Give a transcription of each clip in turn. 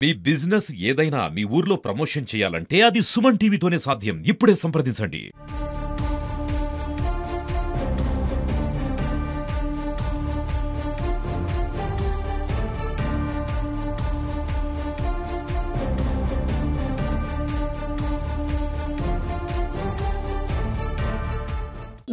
మీ business ఏదైనా మీ ఊర్లో promotion చేయాలంటే అది సుమన్ టీవీతోనే సాధ్యం. ఇప్పుడే సంప్రదించండి.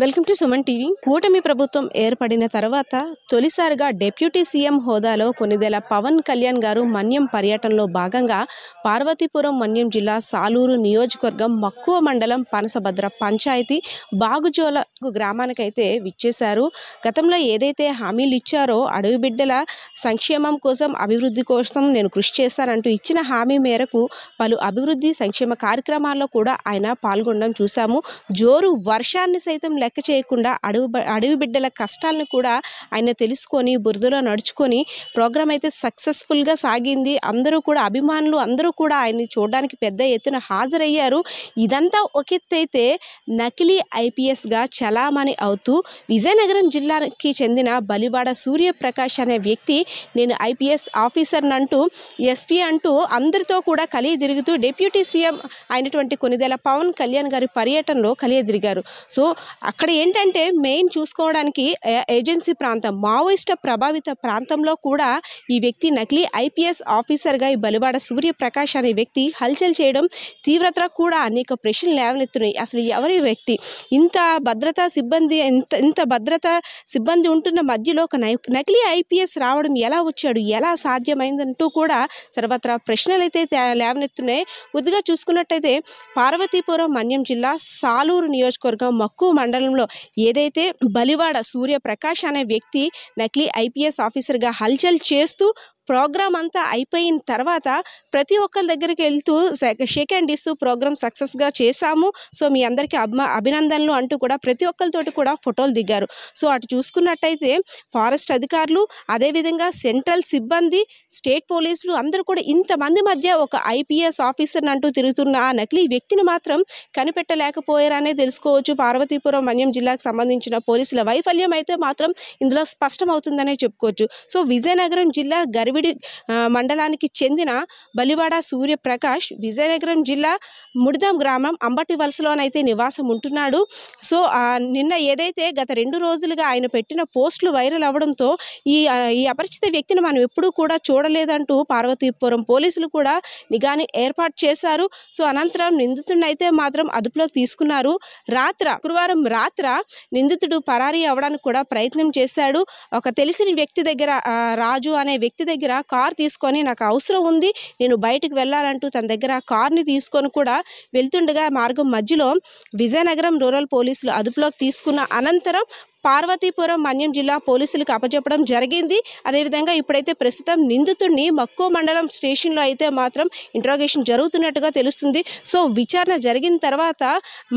Welcome to Suman TV. కూటమి ప్రభుత్వం ఏర్పడిన తర్వాత తొలిసారిగా డిప్యూటీ సీఎం హోదాలో కొనిదెల పవన్ కళ్యాణ్ గారు మన్యం పర్యటనలో భాగంగా పార్వతీపురం మన్యం జిల్లా సాలూరు నియోజకవర్గం మక్కువ మండలం పనసభద్ర పంచాయతీ బాగుజోల గ్రామానికైతే విచ్చేశారు. గతంలో ఏదైతే హామీలు ఇచ్చారో అడవి బిడ్డల సంక్షేమం కోసం అభివృద్ధి కోసం నేను కృషి చేస్తానంటూ ఇచ్చిన హామీ మేరకు పలు అభివృద్ధి సంక్షేమ కార్యక్రమాల్లో కూడా ఆయన పాల్గొనడం చూసాము. జోరు వర్షాన్ని సైతం లెక్క చేయకుండా అడవి బిడ్డల కష్టాలను కూడా ఆయన తెలుసుకొని బురదలో నడుచుకొని ప్రోగ్రాం అయితే సక్సెస్ఫుల్గా సాగింది. అందరూ కూడా అభిమానులు అందరూ కూడా ఆయన్ని చూడడానికి పెద్ద ఎత్తున హాజరయ్యారు. ఇదంతా ఒక ఎత్తు అయితే నకిలీ ఐపీఎస్గా చలామణి అవుతూ విజయనగరం జిల్లాకి చెందిన బలివాడ సూర్యప్రకాష్ అనే వ్యక్తి నేను ఐపీఎస్ ఆఫీసర్ని అంటూ ఎస్పీ అంటూ అందరితో కూడా కలిగి తిరుగుతూ డిప్యూటీ సీఎం అయినటువంటి కొనిదెల పవన్ కళ్యాణ్ గారి పర్యటనలో కలిగి తిరిగారు. సో అక్కడ ఏంటంటే మెయిన్ చూసుకోవడానికి ఏజెన్సీ ప్రాంతం మావోయిస్టు ప్రభావిత ప్రాంతంలో కూడా ఈ వ్యక్తి నకిలీ ఐపీఎస్ ఆఫీసర్గా ఈ బలివాడ సూర్యప్రకాష్ అనే వ్యక్తి హల్చల్ చేయడం తీవ్రత కూడా అనేక ప్రశ్నలు లేవనెత్తున్నాయి. అసలు ఎవరి వ్యక్తి ఇంత భద్రతా సిబ్బంది ఇంత భద్రతా సిబ్బంది ఉంటున్న మధ్యలో ఒక నకిలీ ఐపీఎస్ రావడం ఎలా వచ్చాడు, ఎలా సాధ్యమైందంటూ కూడా సర్వత్రా ప్రశ్నలు అయితే లేవనెత్తున్నాయి. కొద్దిగా చూసుకున్నట్టయితే పార్వతీపురం మన్యం జిల్లా సాలూరు నియోజకవర్గం మక్కువ మండలంలో ఏదైతే బలివాడ సూర్యప్రకాష్ అనే వ్యక్తి నకిలీ ఐపీఎస్ ఆఫీసర్గా హల్చల్ చేస్తూ ప్రోగ్రాం అంతా అయిపోయిన తర్వాత ప్రతి ఒక్కరి దగ్గరికి వెళ్తూ షేక్ హ్యాండ్ ఇస్తూ ప్రోగ్రాం సక్సెస్గా చేశాము, సో మీ అందరికీ అభినందనలు అంటూ కూడా ప్రతి ఒక్కరితోటి కూడా ఫోటోలు దిగారు. సో అటు చూసుకున్నట్టయితే ఫారెస్ట్ అధికారులు, అదేవిధంగా సెంట్రల్ సిబ్బంది, స్టేట్ పోలీసులు అందరూ కూడా ఇంతమంది మధ్య ఒక ఐపీఎస్ ఆఫీసర్ని అంటూ తిరుగుతున్న ఆ నకిలీ వ్యక్తిని మాత్రం కనిపెట్టలేకపోయారనే తెలుసుకోవచ్చు. పార్వతీపురం మన్యం జిల్లాకు సంబంధించిన పోలీసుల వైఫల్యం అయితే మాత్రం ఇందులో స్పష్టమవుతుందనే చెప్పుకోవచ్చు. సో విజయనగరం జిల్లా గరివిడి మండలానికి చెందిన బలివాడ సూర్యప్రకాష్ విజయనగరం జిల్లా ముడిదాం గ్రామం అంబటి వలసలోనైతే నివాసం ఉంటున్నాడు. సో నిన్న ఏదైతే గత 2 రోజులుగా ఆయన పెట్టిన పోస్టులు వైరల్ అవ్వడంతో ఈ అపరిచిత వ్యక్తిని మనం ఎప్పుడూ కూడా చూడలేదంటూ పార్వతీపురం పోలీసులు కూడా నిఘాని ఏర్పాటు చేశారు. సో అనంతరం నిందితుడిని అయితే మాత్రం అదుపులోకి తీసుకున్నారు. శుక్రవారం రాత్ర నిందితుడు పరారీ అవ్వడానికి కూడా ప్రయత్నం చేశాడు. ఒక తెలిసిన వ్యక్తి దగ్గర రాజు అనే వ్యక్తి దగ్గర కార్ తీసుకొని నాకు అవసరం ఉంది, నేను బయటకు వెళ్ళాలంటూ తన దగ్గర కార్ని తీసుకొని కూడా వెళ్తుండగా మార్గం మధ్యలో విజయనగరం రూరల్ పోలీసులు అదుపులోకి తీసుకున్న అనంతరం పార్వతీపురం మన్యం జిల్లా పోలీసులకు అప్పచెప్పడం జరిగింది. అదేవిధంగా ఇప్పుడైతే ప్రస్తుతం నిందితుడిని మక్కువ మండలం స్టేషన్లో అయితే మాత్రం ఇంట్రాగేషన్ జరుగుతున్నట్టుగా తెలుస్తుంది. సో విచారణ జరిగిన తర్వాత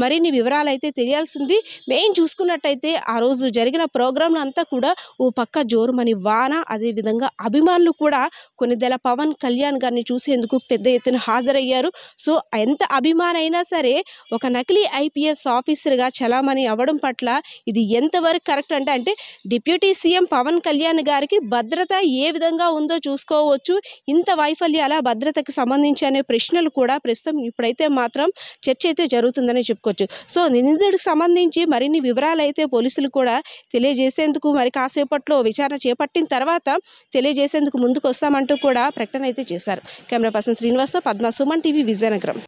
మరిన్ని వివరాలు అయితే తెలియాల్సింది. మెయిన్ చూసుకున్నట్టయితే ఆ రోజు జరిగిన ప్రోగ్రాంలు అంతా కూడా ఓ పక్క జోరుమని వాన, అదేవిధంగా అభిమానులు కూడా కొనిదెల పవన్ కళ్యాణ్ గారిని చూసేందుకు పెద్ద ఎత్తున హాజరయ్యారు. సో ఎంత అభిమానైనా సరే ఒక నకిలీ ఐపీఎస్ ఆఫీసర్గా చలామణి అవ్వడం పట్ల ఇది ఎంతవరకు కరెక్ట్ అంటే డిప్యూటీ సీఎం పవన్ కళ్యాణ్ గారికి భద్రత ఏ విధంగా ఉందో చూసుకోవచ్చు. ఇంత వైఫల్యాల భద్రతకు సంబంధించి అనే ప్రశ్నలు కూడా ప్రస్తుతం ఇప్పుడైతే మాత్రం చర్చ అయితే జరుగుతుందని చెప్పుకోవచ్చు. సో నిందితుడికి సంబంధించి మరిన్ని వివరాలు అయితే పోలీసులు కూడా తెలియజేసేందుకు మరి కాసేపట్లో విచారణ చేపట్టిన తర్వాత తెలియజేసేందుకు ముందుకు వస్తామంటూ కూడా ప్రకటన అయితే చేశారు. కెమెరా పర్సన్ శ్రీనివాస్తో పద్మ, సుమన్ టీవీ, విజయనగరం.